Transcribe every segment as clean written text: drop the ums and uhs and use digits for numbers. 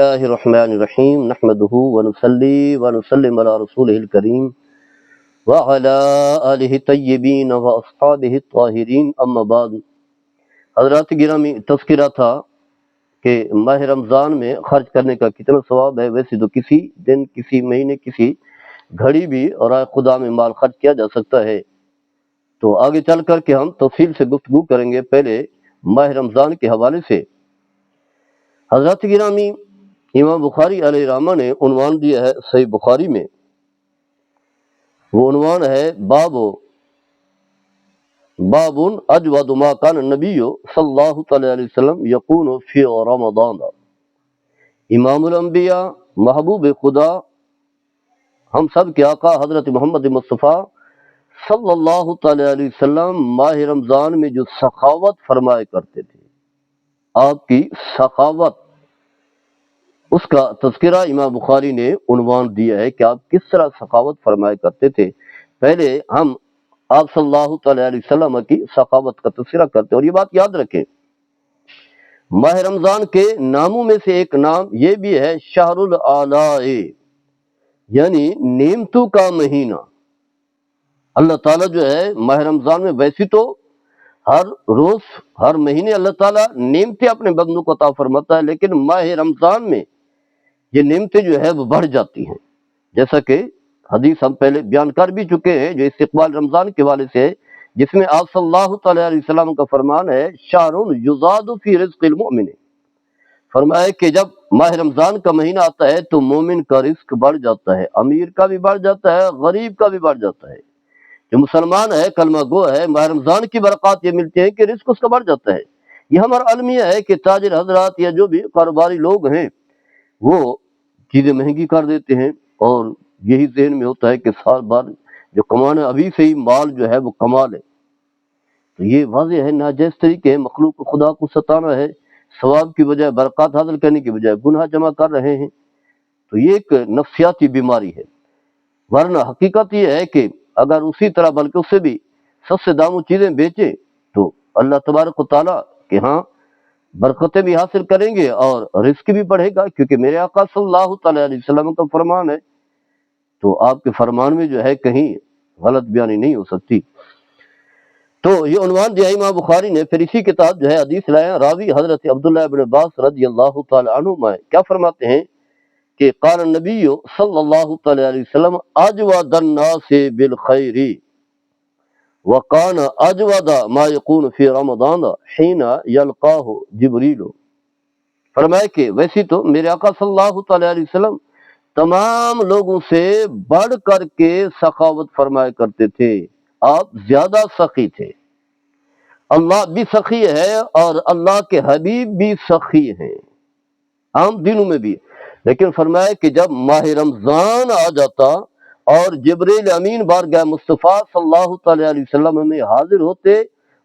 اللہ الرحمن الرحیم نحمده ونصلی ونسلم علی رسولہ الکریم وعلی آلہ الطیبین واصحابہ الطاہرین اما بعد۔ حضرات گرامی، تذکرہ تھا کہ ماہ رمضان میں خرچ کرنے کا کتنا ثواب ہے۔ ویسے تو کسی دن، کسی مہینے، کسی گھڑی بھی اور خدا میں مال خرچ کیا جا سکتا ہے۔ تو آگے چل کر کے ہم تفصیل سے گفتگو کریں گے، پہلے ماہ رمضان کے حوالے سے۔ حضرات گرامی، امام بخاری علیہ رحمہ نے عنوان دیا ہے صحیح بخاری میں، وہ عنوان ہے باب اجود ما کان النبی صلی اللہ تعالی علیہ وسلم یکون فی رمضان۔ امام الانبیاء، محبوب خدا، ہم سب کے آقا حضرت محمد مصطفیٰ صلی اللہ تعالی علیہ وسلم ماہ رمضان میں جو سخاوت فرمایا کرتے تھے، آپ کی سخاوت، اس کا تذکرہ امام بخاری نے عنوان دیا ہے کہ آپ کس طرح سخاوت فرمایا کرتے تھے۔ پہلے ہم آپ صلی اللہ تعالی علیہ وسلم کی سخاوت کا تذکرہ کرتے ہیں۔ اور یہ بات یاد رکھیں، ماہ رمضان کے ناموں میں سے ایک نام یہ بھی ہے شہر الآلاء، یعنی نعمتوں کا مہینہ۔ اللہ تعالیٰ جو ہے ماہ رمضان میں، ویسے تو ہر روز ہر مہینے اللہ تعالیٰ نعمتیں اپنے بندوں کو عطا فرماتا ہے، لیکن ماہ رمضان میں یہ نعمتیں جو ہے وہ بڑھ جاتی ہیں، جیسا کہ حدیث ہم پہلے بیان کر بھی چکے ہیں جو استقبال رمضان کے حوالے سے ہے، جس میں آپ صلی اللہ تعالی علیہ وسلم کا فرمان ہے شہر یزاد فی رزق المؤمن، فرمایا کہ جب ماہ رمضان کا مہینہ آتا ہے تو مومن کا رزق بڑھ جاتا ہے، امیر کا بھی بڑھ جاتا ہے، غریب کا بھی بڑھ جاتا ہے۔ جو مسلمان ہے، کلمہ گو ہے، ماہ رمضان کی برکات یہ ملتی ہے کہ رزق اس کا بڑھ جاتا ہے۔ یہ ہمارا المیہ ہے کہ تاجر حضرات یا جو بھی کاروباری لوگ ہیں وہ چیزیں مہنگی کر دیتے ہیں، اور یہی ذہن میں ہوتا ہے کہ سال بعد جو کمانا، ابھی سے ہی مال جو ہے وہ کما لے۔ تو یہ واضح ہے ناجائز طریقے، مخلوق خدا کو ستانا ہے، ثواب کی بجائے برکات حاصل کرنے کی بجائے گناہ جمع کر رہے ہیں۔ تو یہ ایک نفسیاتی بیماری ہے، ورنہ حقیقت یہ ہے کہ اگر اسی طرح بلکہ اس سے بھی سستے داموں چیزیں بیچے تو اللہ تبارک و تعالیٰ کہ ہاں برکتیں بھی حاصل کریں گے اور رزق بھی بڑھے گا، کیونکہ میرے آقا صلی اللہ تعالی علیہ وسلم کا فرمان ہے، تو آپ کے فرمان میں جو ہے کہیں غلط بیانی نہیں ہو سکتی۔ تو یہ عنوان دیا امام بخاری نے، پھر اسی کے تحت جو ہے حدیث لایا، راوی حضرت عبداللہ ابن عباس رضی اللہ تعالی عنہما کیا فرماتے ہیں کہ قال النبی صلی اللہ تعالی علیہ وسلم اجود الناس بالخیر وکان اجود ما یکون فی رمضان حین یلقاہ جبریل۔ فرمایا کہ ویسے تو میرے آقا صلی اللہ تعالی علیہ وسلم تمام لوگوں سے بڑھ کر کے سخاوت فرمایا کرتے تھے، آپ زیادہ سخی تھے۔ اللہ بھی سخی ہے اور اللہ کے حبیب بھی سخی ہیں، عام دنوں میں بھی، لیکن فرمایا کہ جب ماہ رمضان آ جاتا اور جبریل امین بارگاہ مصطفیٰ صلی اللہ تعالی علیہ وسلم میں حاضر ہوتے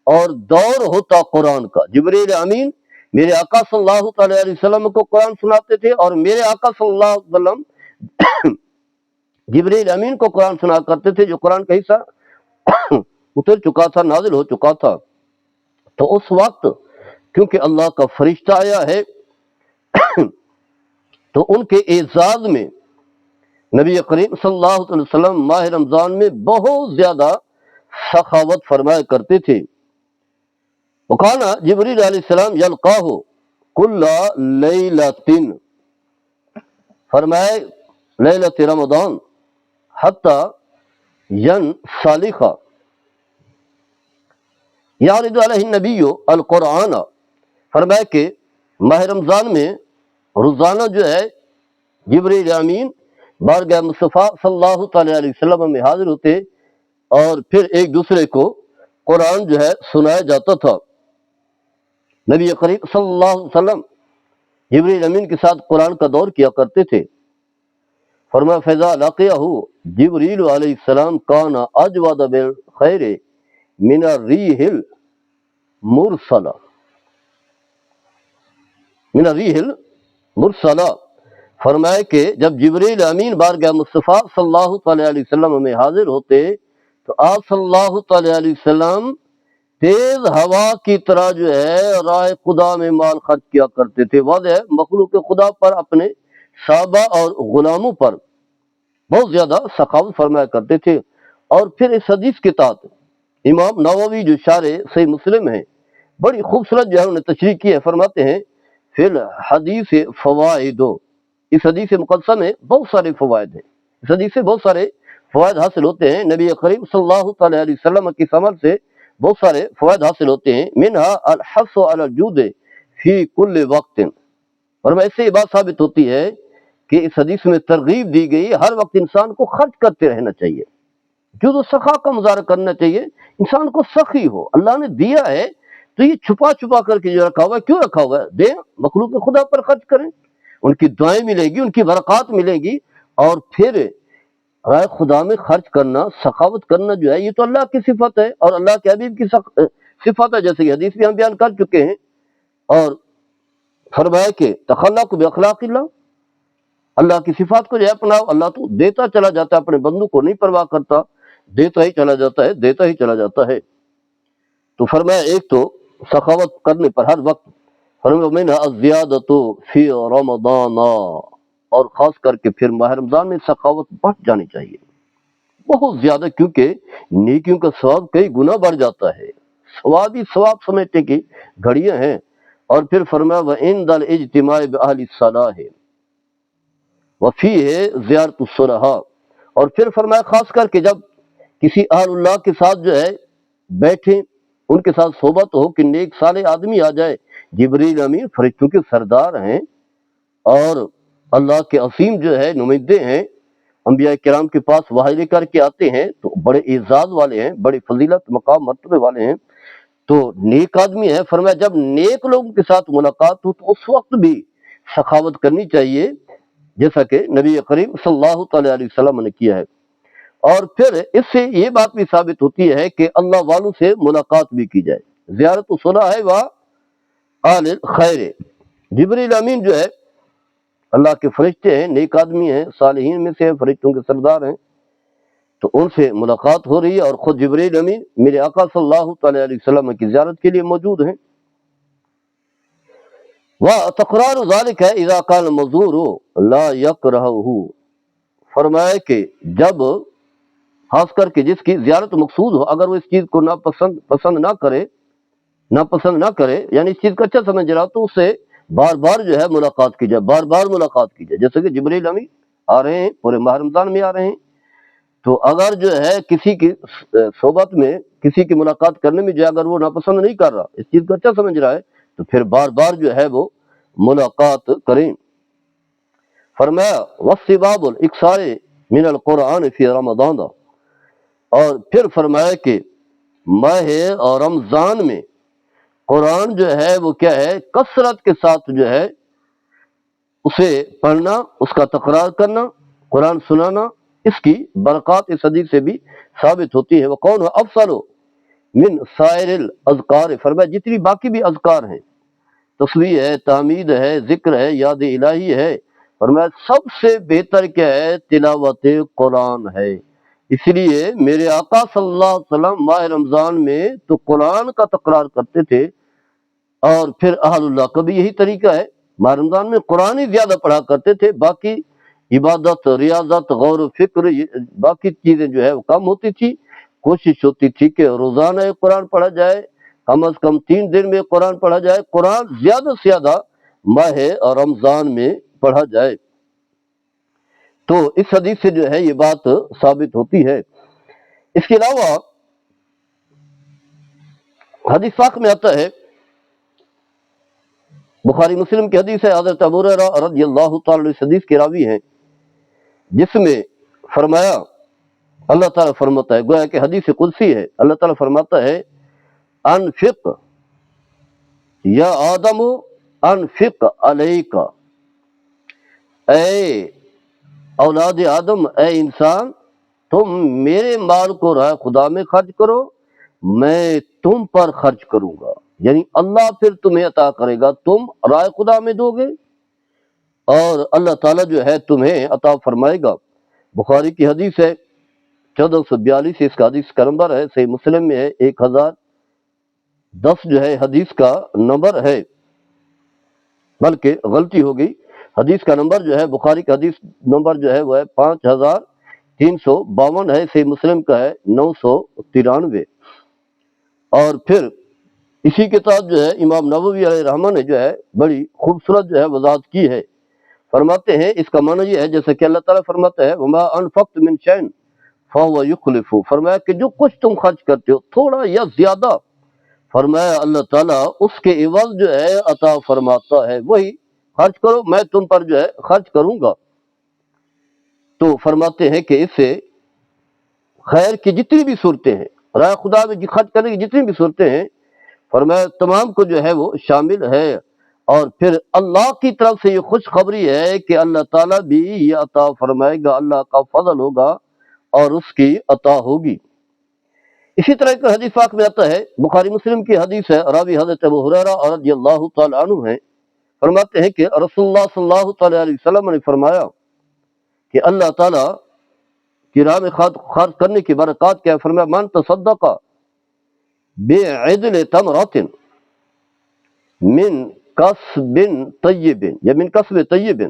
اور دور ہوتا قرآن کا، جبریل امین میرے آقا صلی اللہ تعالی علیہ وسلم کو قرآن سناتے تھے، اور میرے آقا صلی اللہ علیہ وسلم جبریل امین کو قرآن سنا کرتے تھے، جو قرآن کا حصہ اتر چکا تھا، نازل ہو چکا تھا۔ تو اس وقت کیونکہ اللہ کا فرشتہ آیا ہے تو ان کے اعزاز میں نبی کریم صلی اللہ علیہ وسلم ماہ رمضان میں بہت زیادہ سخاوت فرمایا کرتے تھے۔ وکانا جبریل علیہ السلام یلقاہ کل لیلۃ، فرمائے لیلۃ رمضان حتی ینسلخ یعرض علیہ النبی القرآن، فرمائے کہ ماہ رمضان میں روزانہ جو ہے جبریل امین بارگاہ مصطفیٰ صلی اللہ تعالی علیہ وسلم میں حاضر ہوتے اور پھر ایک دوسرے کو قرآن جو ہے سنایا جاتا تھا۔ نبی کریم صلی اللہ علیہ وسلم جبریل امین کے ساتھ قرآن کا دور کیا کرتے تھے۔ فرمایا فیضا لقیہ جبریل علیہ السلام کان اجود بالخیر من الریح المرسلہ، من الریح المرسلہ، فرمایا کہ جب جبریل امین بارگاہ مصطفیٰ صلی اللہ تعالی علیہ وسلم میں حاضر ہوتے تو آپ صلی اللہ تعالی علیہ وسلم تیز ہوا کی طرح جو ہے راہ خدا میں مال خرچ کیا کرتے تھے۔ واضح ہے مخلوق خدا پر، اپنے صحابہ اور غلاموں پر بہت زیادہ سخاوت فرمایا کرتے تھے۔ اور پھر اس حدیث کے تحت امام نووی جو شارح صحیح مسلم ہیں، بڑی خوبصورت جو ہے انہوں نے تشریح کی ہے، فرماتے ہیں فی الحدیث فوائد، اس حدیث مقدسہ میں بہت سارے فوائد ہیں، اس حدیث سے بہت سارے فوائد حاصل ہوتے ہیں، نبی کریم صلی اللہ تعالی علیہ وسلم کی عمل سے بہت سارے فوائد حاصل ہوتے ہیں۔ منہا الحث علی الجود فی کل وقت، اور اس سے یہ بات ثابت ہوتی ہے کہ اس حدیث میں ترغیب دی گئی ہر وقت انسان کو خرچ کرتے رہنا چاہیے، جو سخا کا مظاہرہ کرنا چاہیے، انسان کو سخی ہو، اللہ نے دیا ہے تو یہ چھپا چھپا کر کے جو رکھا ہوا ہے، کیوں رکھا ہوا ہے؟ دیں، مخلوق خدا پر خرچ کریں، ان کی دعائیں ملے گی، ان کی برکات ملے گی۔ اور پھر رائے خدا میں خرچ کرنا، سخاوت کرنا جو ہے، یہ تو اللہ کی صفت ہے اور اللہ کے حبیب کی صفت ہے، جیسے کہ حدیث بھی ہم بیان کر چکے ہیں۔ اور فرمایا کہ تخلق باخلاق اللہ، اللہ کی صفات کو جو ہے اپناؤ، اللہ تو دیتا چلا جاتا ہے، اپنے بندوں کو نہیں پرواہ کرتا، دیتا ہی چلا جاتا ہے، دیتا ہی چلا جاتا ہے۔ تو فرمایا ایک تو سخاوت کرنے پر ہر وقت، فرمایا منہا الزیادۃ فی رمضان، اور خاص کر کے پھر ماہ رمضان میں سخاوت بڑھ جانی چاہیے بہت زیادہ، کیونکہ نیکیوں کا ثواب کئی گنا بڑھ جاتا ہے، ثواب ہی ثواب سمجھنے کی گھڑیاں ہیں۔ اور پھر فرمایا وَعِنْدَ الْاجْتِمَاعِ بِأَهْلِ الصَّلَاحِ وَفِيهِ زِيَارَةُ الصُّلَحَاءِ، اور پھر فرمایا خاص کر کے جب کسی اہل اللہ کے ساتھ جو ہے بیٹھیں، ان کے ساتھ صحبت ہو کہ نیک صالح آدمی آ جائے، جبریل امین فرشتوں کے سردار ہیں اور اللہ کے عظیم جو ہے نمائندے ہیں، انبیاء کرام کے پاس وحی لے کر کے آتے ہیں تو بڑے اعزاز والے ہیں، بڑی فضیلت مقام مرتبے والے ہیں، تو نیک آدمی ہے۔ فرمایا جب نیک لوگوں کے ساتھ ملاقات ہو تو اس وقت بھی سخاوت کرنی چاہیے، جیسا کہ نبی کریم صلی اللہ تعالی علیہ وسلم نے کیا ہے۔ اور پھر اس سے یہ بات بھی ثابت ہوتی ہے کہ اللہ والوں سے ملاقات بھی کی جائے، زیارت صلاح ہے و آل خیر، جبریل امین جو ہے اللہ کے فرشتے ہیں، نیک آدمی ہیں، صالحین میں سے فرشتوں کے سردار ہیں، تو ان سے ملاقات ہو رہی ہے، اور خود جبریل امین میرے آقا صلی اللہ تعالی علیہ وسلم کی زیارت کے لیے موجود ہیں۔ وَتَقْرَارُ ذَلِكَ إِذَا كَانَ الْمَزُورُ لَا يَكْرَهُ، فرمایا کہ جب خاص کر کے جس کی زیارت مقصود ہو، اگر وہ اس چیز کو پسند نہ کرے، یعنی اس چیز کو اچھا سمجھ رہا تو اس سے بار بار جو ہے ملاقات کی جائے، بار بار ملاقات کی جائے، جیسے کہ جبریل امین آ رہے ہیں، پورے ماہ رمضان میں آ رہے ہیں، تو اگر جو ہے کسی کی صحبت میں کسی کی ملاقات کرنے میں جو ہے اگر وہ ناپسند نہیں کر رہا، اس چیز کو اچھا سمجھ رہا ہے، تو پھر بار بار جو ہے وہ ملاقات کریں۔ فرمایا وَالسِّبَابُ الْإِكْثَارِ مِنَ الْقُرْآنِ فِي رمضان، اور پھر فرمایا کہ ماہ اور رمضان میں قرآن جو ہے وہ کیا ہے، کثرت کے ساتھ جو ہے اسے پڑھنا، اس کا تکرار کرنا، قرآن سنانا، اس کی برکات اس حدیث سے بھی ثابت ہوتی ہے۔ وَقَوْنُ أَفْضَلُ مِنْ سَائِرِ الْأَذْكَارِ، فرمایا جتنی باقی بھی اذکار ہیں، تسبیح ہے، تحمید ہے، ذکر ہے، یاد الہی ہے، فرمایا سب سے بہتر کیا ہے، تلاوت قرآن ہے۔ اس لیے میرے آقا صلی اللہ علیہ وسلم ماہ رمضان میں تو قرآن کا تکرار کرتے تھے، اور پھر اہل اللہ کا بھی یہی طریقہ ہے، ماہ رمضان میں قرآن ہی زیادہ پڑھا کرتے تھے، باقی عبادت، ریاضت، غور و فکر، باقی چیزیں جو ہے وہ کم ہوتی تھی۔ کوشش ہوتی تھی کہ روزانہ قرآن پڑھا جائے، کم از کم 3 دن میں قرآن پڑھا جائے، قرآن زیادہ سے زیادہ ماہ اور رمضان میں پڑھا جائے۔ تو اس حدیث سے جو ہے یہ بات ثابت ہوتی ہے۔ اس کے علاوہ حدیث پاک میں آتا ہے، بخاری مسلم کی حدیث ہے، حضرت ابو ہریرہ رضی اللہ تعالی عنہ اس حدیث کے راوی ہیں، جس میں فرمایا اللہ تعالیٰ فرماتا ہے، گویا کہ حدیث قدسی ہے، اللہ تعالیٰ فرماتا ہے انفق یا آدم انفق علیک، اے اولاد آدم، اے انسان، تم میرے مال کو راہ خدا میں خرچ کرو، میں تم پر خرچ کروں گا، یعنی اللہ پھر تمہیں عطا کرے گا، تم راہ خدا میں دو گے اور اللہ تعالیٰ جو ہے تمہیں عطا فرمائے گا۔ بخاری کی حدیث ہے 1442، اس کا حدیث کا نمبر ہے، صحیح مسلم میں ہے 10 جو ہے حدیث کا نمبر ہے، بلکہ غلطی ہو گئی، حدیث کا نمبر جو ہے بخاری کا حدیث نمبر جو ہے وہ ہے 5352 ہے، صحیح مسلم کا ہے 993۔ اور پھر اسی کے ساتھ جو ہے امام نووی علیہ رحمہ نے جو ہے بڑی خوبصورت جو ہے وضاحت کی ہے، فرماتے ہیں اس کا معنی یہ ہے جیسے کہ اللہ تعالیٰ فرماتا ہے وما انفقت من شیء فهو يخلف، فرمایا کہ جو کچھ تم خرچ کرتے ہو تھوڑا یا زیادہ، فرمایا اللہ تعالیٰ اس کے عوض جو ہے عطا فرماتا ہے، وہی خرچ کرو میں تم پر جو ہے خرچ کروں گا۔ تو فرماتے ہیں کہ اس سے خیر کی جتنی بھی صورتیں ہیں، راہ خدا میں خرچ کرنے کی جتنی بھی صورتیں ہیں، فرمایا تمام کو جو ہے وہ شامل ہے۔ اور پھر اللہ کی طرف سے یہ خوشخبری ہے کہ اللہ تعالیٰ بھی یہ عطا فرمائے گا، اللہ کا فضل ہوگا اور اس کی عطا ہوگی۔ اسی طرح ایک حدیث پاک میں آتا ہے، بخاری مسلم کی حدیث ہے، راوی حضرت ابو ہریرہ رضی اللہ تعالی عنہ ہیں، فرماتے ہیں کہ رسول اللہ صلی اللہ تعالی علیہ وسلم نے فرمایا کہ اللہ تعالیٰ کی راہ میں خرچ کرنے کی برکات کیا ہے، فرمایا من تصدق بعدل تمرۃ من کسب طیب یا من کسب طیب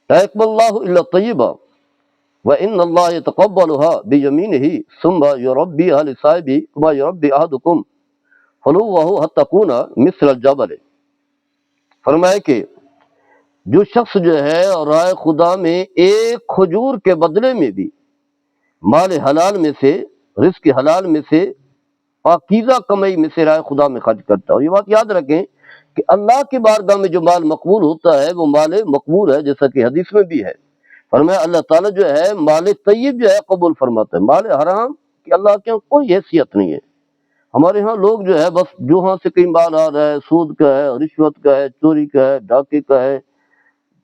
لا يقبل اللہ الا طیبا وان اللہ يتقبلها بيمینہ ثم يربیها لصاحبہ كما يربی احدکم فلوہ حتی تکون مثل الجبل۔ فرمایا کہ جو شخص جو ہے رائے خدا میں ایک کھجور کے بدلے میں بھی مال حلال میں سے، رزق حلال میں سے، پاکیزہ کمائی میں سے رائے خدا میں خرچ کرتا ہے۔ اور یہ بات یاد رکھیں کہ اللہ کی بارگاہ میں جو مال مقبول ہوتا ہے وہ مال مقبول ہے، جیسا کہ حدیث میں بھی ہے، فرمایا اللہ تعالیٰ جو ہے مال طیب جو ہے قبول فرماتا ہے، مال حرام کی اللہ کے کوئی حیثیت نہیں ہے۔ ہمارے ہاں لوگ جو ہے بس جو ہاں سے کہیں مال آ رہا ہے، سود کا ہے، رشوت کا ہے، چوری کا ہے، ڈاکے کا ہے،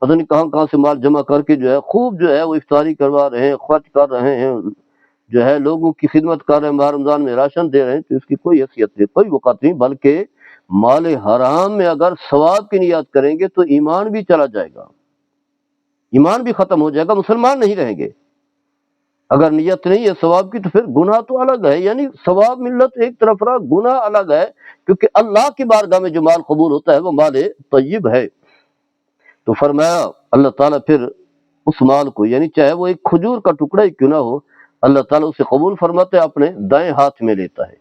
پتہ نہیں کہاں کہاں سے مال جمع کر کے جو ہے خوب جو ہے وہ افطاری کروا رہے ہیں، خرچ کر رہے ہیں، جو ہے لوگوں کی خدمت کر رہے ہیں، ماہ رمضان میں راشن دے رہے ہیں، تو اس کی کوئی حیثیت نہیں، کوئی وقت نہیں، بلکہ مال حرام میں اگر ثواب کی نیت کریں گے تو ایمان بھی چلا جائے گا، ایمان بھی ختم ہو جائے گا، مسلمان نہیں رہیں گے۔ اگر نیت نہیں ہے ثواب کی تو پھر گناہ تو الگ ہے، یعنی ثواب ملت ایک طرف رہا، گناہ الگ ہے، کیونکہ اللہ کی بارگاہ میں جو مال قبول ہوتا ہے وہ مال طیب ہے۔ تو فرمایا اللہ تعالیٰ پھر اس مال کو، یعنی چاہے وہ ایک کھجور کا ٹکڑا ہی کیوں نہ ہو، اللہ تعالیٰ اسے قبول فرماتے اپنے دائیں ہاتھ میں لیتا ہے،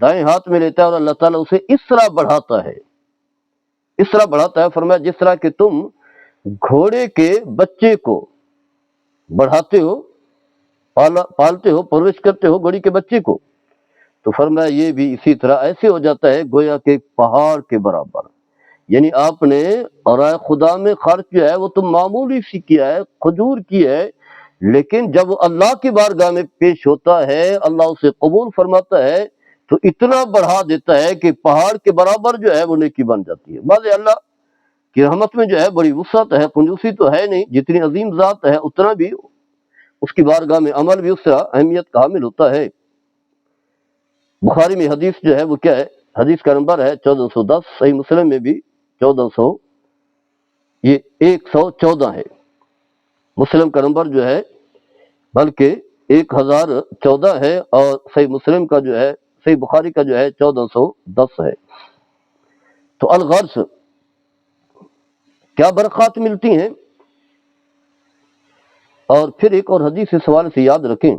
دائیں ہاتھ میں لیتا ہے، اور اللہ تعالیٰ اسے اس طرح بڑھاتا ہے، اس طرح بڑھاتا ہے، فرمایا جس طرح کہ تم گھوڑے کے بچے کو بڑھاتے ہو، پالتے ہو، پرورش کرتے ہو گھوڑی کے بچے کو، تو فرمایا یہ بھی اسی طرح ایسے ہو جاتا ہے گویا کہ پہاڑ کے برابر۔ یعنی آپ نے رائے خدا میں خرچ جو ہے وہ تو معمولی سی کیا ہے، کھجور کی ہے، لیکن جب وہ اللہ کی بارگاہ میں پیش ہوتا ہے اللہ اسے قبول فرماتا ہے تو اتنا بڑھا دیتا ہے کہ پہاڑ کے برابر جو ہے وہ نیکی بن جاتی ہے۔ بعض اللہ کی رحمت میں جو ہے بڑی وسعت ہے، کنجوسی تو ہے نہیں، جتنی عظیم ذات ہے اتنا بھی اس کی بارگاہ میں عمل بھی اس طرح اہمیت کا حامل ہوتا ہے۔ بخاری میں حدیث جو ہے وہ کیا ہے، حدیث کا نمبر ہے 1410، صحیح مسلم میں بھی 1400، یہ 114 ہے، مسلم کا نمبر جو ہے بلکہ 1014 ہے، اور صحیح مسلم کا جو ہے، صحیح بخاری کا جو ہے 1410 ہے۔ تو الغرض کیا برکات ملتی ہیں۔ اور پھر ایک اور حدیث اس حوالے سے یاد رکھیں،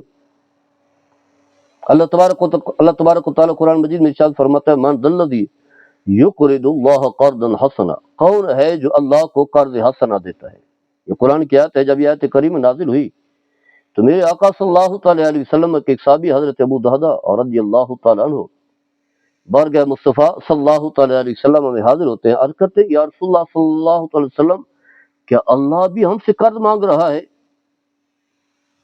اللہ تبارک و تعالیٰ قرآن مجید میں ارشاد فرماتا ہے من ذا الذی یقرض اللہ قرضا حسنا، کون ہے جو اللہ کو قرض حسنا دیتا ہے۔ یہ قرآن کی آیت ہے، جب یہ آیت کریمہ نازل ہوئی تو میرے آقا صلی اللہ تعالی علیہ وسلم کے ایک صحابی حضرت ابو دہدہ اور رضی اللہ تعالیٰ عنہ بارگاہ مصطفیٰ صلی اللہ تعالی علیہ وسلم میں حاضر ہوتے ہیں، عرض کرتے یا رسول اللہ صلی اللہ تعالی وسلم کیا اللہ بھی ہم سے قرض مانگ رہا ہے؟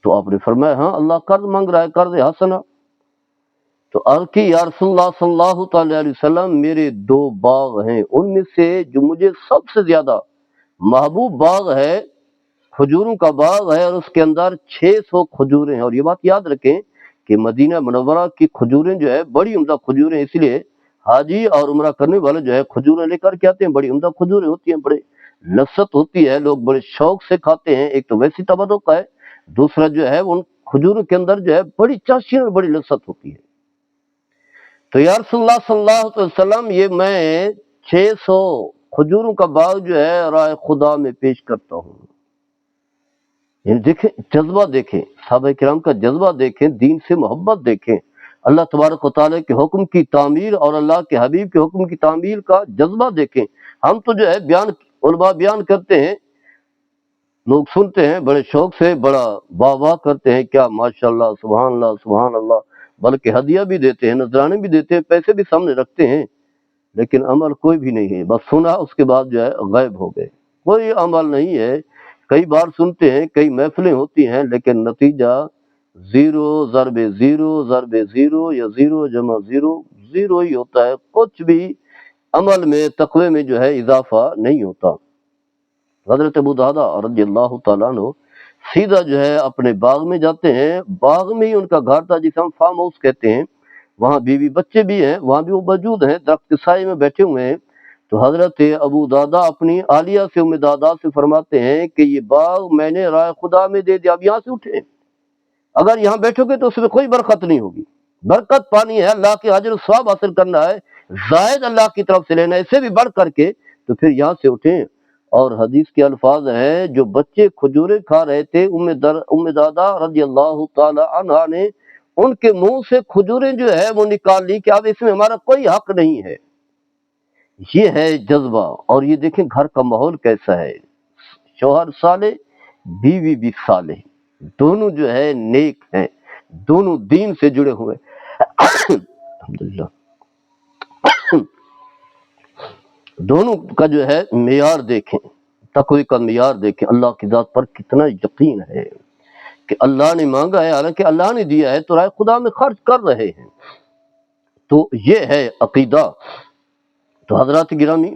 تو آپ نے فرمایا ہاں اللہ قرض مانگ رہا ہے، قرض حسنا۔ تو عرض کی یا رسول اللہ صلی اللہ تعالی علیہ وسلم میرے 2 باغ ہیں، ان میں سے جو مجھے سب سے زیادہ محبوب باغ ہے کھجوروں کا باغ ہے، اور اس کے اندر 600 کھجوریں ہیں۔ اور یہ بات یاد رکھیں کہ مدینہ منورہ کی کھجوریں جو ہے بڑی عمدہ کھجوریں، اس لیے حاجی اور عمرہ کرنے والے جو ہے کھجوریں لے کر کے آتے ہیں، بڑی عمدہ کھجوریں ہوتی ہیں، بڑے لذت ہوتی ہے، لوگ بڑے شوق سے کھاتے ہیں۔ ایک تو ویسی تبرک ہے، دوسرا جو ہے ان کھجوروں کے اندر جو ہے بڑی چاشنی اور بڑی لذت ہوتی ہے۔ تو یا رسول اللہ صلی اللہ علیہ وسلم یہ میں 600 کھجوروں کا باغ جو ہے رائے خدا میں پیش کرتا ہوں. یعنی دیکھیں جذبہ، دیکھیں صحابہ کرام کا جذبہ، دیکھیں دین سے محبت، دیکھیں اللہ تبارک و تعالیٰ کے حکم کی تعمیل اور اللہ کے حبیب کے حکم کی تعمیل کا جذبہ دیکھیں. ہم تو جو ہے علماء بیان کرتے ہیں، لوگ سنتے ہیں بڑے شوق سے، بڑا واہ واہ کرتے ہیں، کیا ماشاء اللہ سبحان اللہ سبحان اللہ، بلکہ ہدیہ بھی دیتے ہیں، نذرانے بھی دیتے ہیں، پیسے بھی سامنے رکھتے ہیں، لیکن عمل کوئی بھی نہیں ہے. بس سنا، اس کے بعد جو ہے غائب ہو گئے، کوئی عمل نہیں ہے. کئی بار سنتے ہیں، کئی محفلیں ہوتی ہیں، لیکن نتیجہ زیرو ضرب زیرو ضرب زیرو یا زیرو جمع زیرو، زیرو ہی ہوتا ہے. کچھ بھی عمل میں تقوی میں جو ہے اضافہ نہیں ہوتا. حضرت ابو درداء رضی اللہ تعالیٰ عنہ سیدھا جو ہے اپنے باغ میں جاتے ہیں. باغ میں ہی ان کا گھر تھا جسے ہم فارم ہاؤس کہتے ہیں، وہاں بیوی بچے بھی ہیں، وہاں بھی وہ موجود ہیں، درخت کے سائے میں بیٹھے ہوئے ہیں. تو حضرت ابو درداء اپنی عالیہ سے ام درداء سے فرماتے ہیں کہ یہ باغ میں نے رائے خدا میں دے دیا، اب یہاں سے اٹھیں، اگر یہاں بیٹھو گے تو اس میں کوئی برکت نہیں ہوگی. برکت پانی ہے، اللہ کے اجر و ثواب حاصل کرنا ہے، زائد اللہ کی طرف سے لینا ہے، اسے بھی بڑھ کر کے، تو پھر یہاں سے اٹھیں. اور حدیث کے الفاظ ہیں، جو بچے کھجوریں کھا رہے تھے، ام درداء رضی اللہ تعالی عنہا نے ان کے منہ سے کھجوریں جو ہے وہ نکال لی کہ اب اس میں ہمارا کوئی حق نہیں ہے. یہ ہے جذبہ. اور یہ دیکھیں گھر کا ماحول کیسا ہے، شوہر صالح، بیوی بھی صالح، دونوں جو ہے نیک ہیں، دونوں دین سے جڑے ہوئے. الحمدللہ دونوں کا جو ہے معیار دیکھیں، تقوی کا معیار دیکھیں، اللہ کی ذات پر کتنا یقین ہے کہ اللہ نے مانگا ہے، حالانکہ اللہ نے دیا ہے تو رائے خدا میں خرچ کر رہے ہیں. تو یہ ہے عقیدہ. تو حضرات گرامی